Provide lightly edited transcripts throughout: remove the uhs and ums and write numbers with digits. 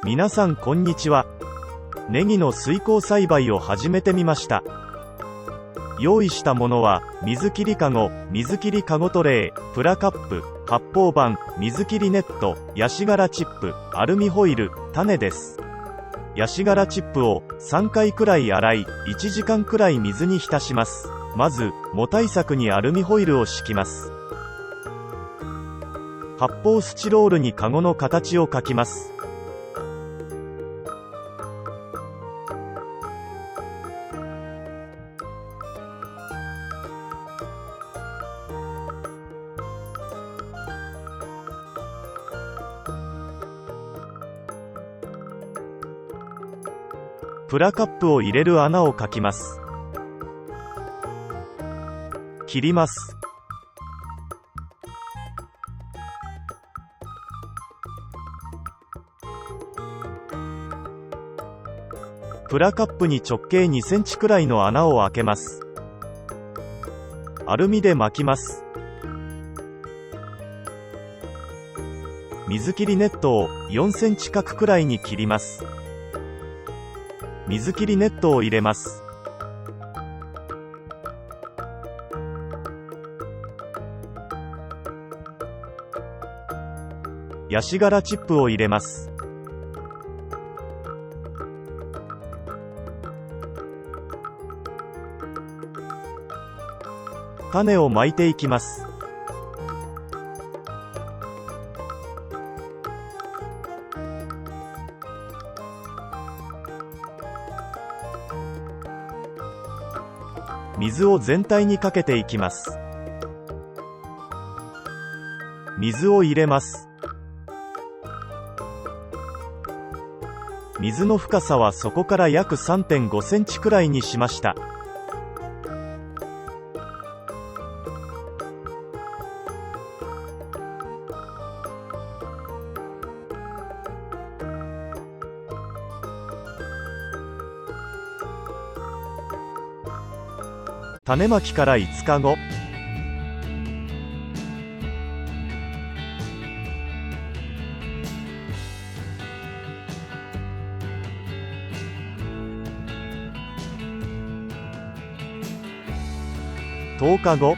皆さんこんにちは。ネギの水耕栽培を始めてみました。用意したものは、水切りかご、水切りかごトレー、プラカップ、発泡板、水切りネット、ヤシ殻チップ、アルミホイル、種です。ヤシ殻チップを3回くらい洗い、1時間くらい水に浸します。まず、藻対策にアルミホイルを敷きます。発泡スチロールにかごの形を描きます。プラカップを入れる穴を描きます。切ります。プラカップに直径2センチくらいの穴を開けます。アルミで巻きます。水切りネットを4センチ角くらいに切ります。水切りネットを入れます。ヤシ殻チップを入れます。種をまいていきます。水を全体にかけていきます。水を入れます。水の深さはそこから約 3.5 センチくらいにしました。種まきから5日後。10日後。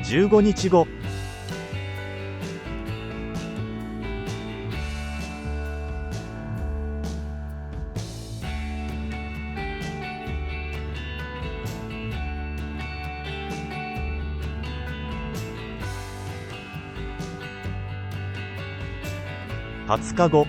15日後。20日後。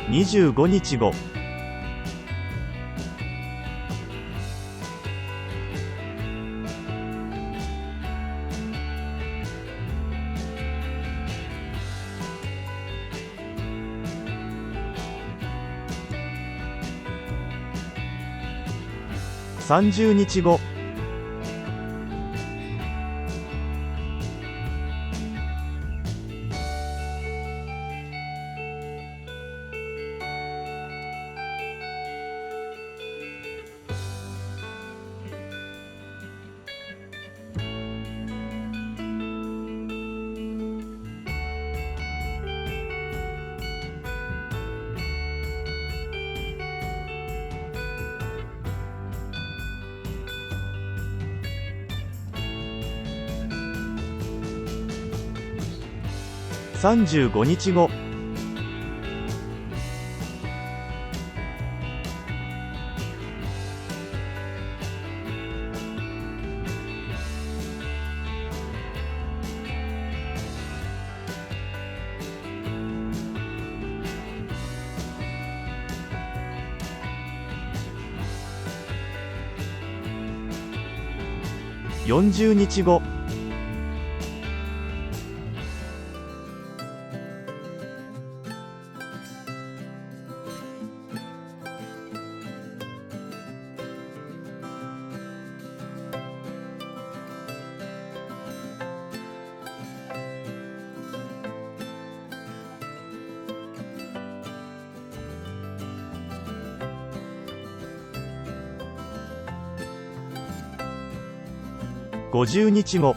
25日後。30日後。35日後。40日後、50日後、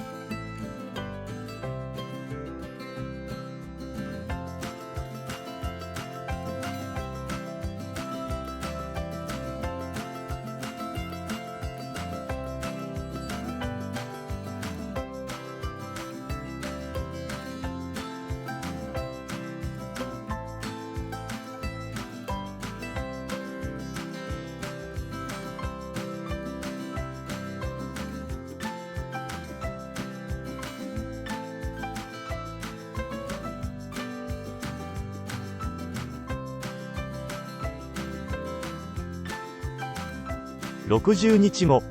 60日後、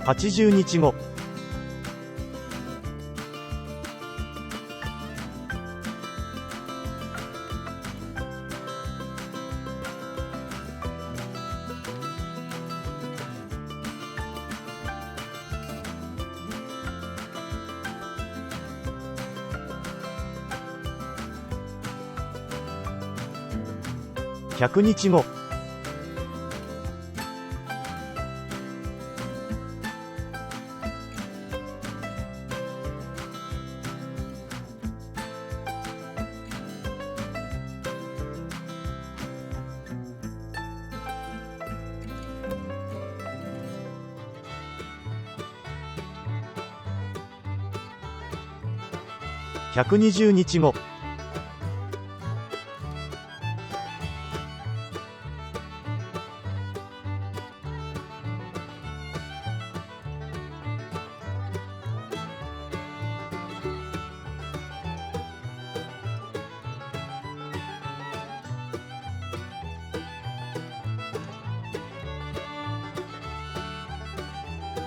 80日後、100日後、120日後、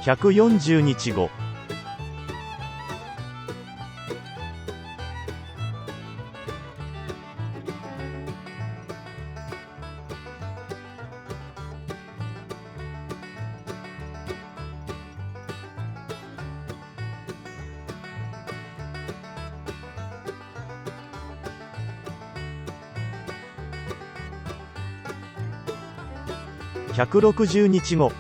140日後、160日後、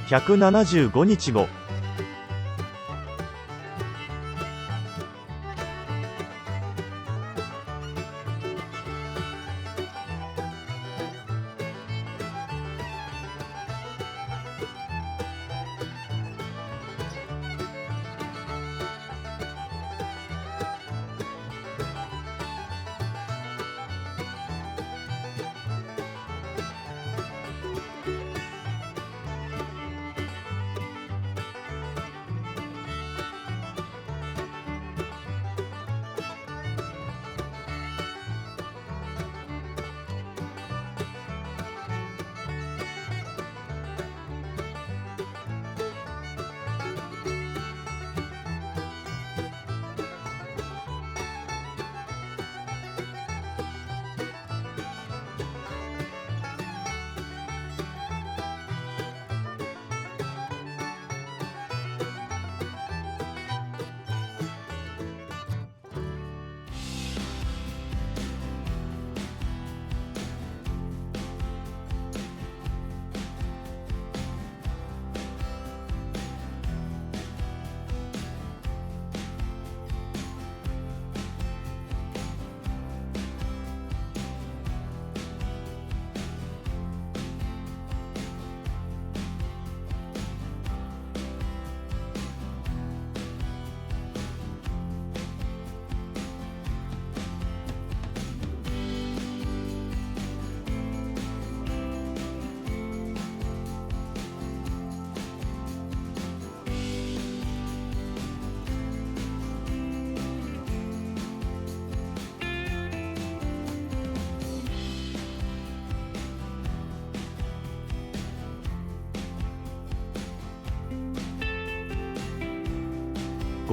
175日後、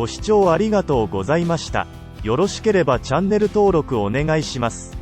ご視聴ありがとうございました。よろしければチャンネル登録お願いします。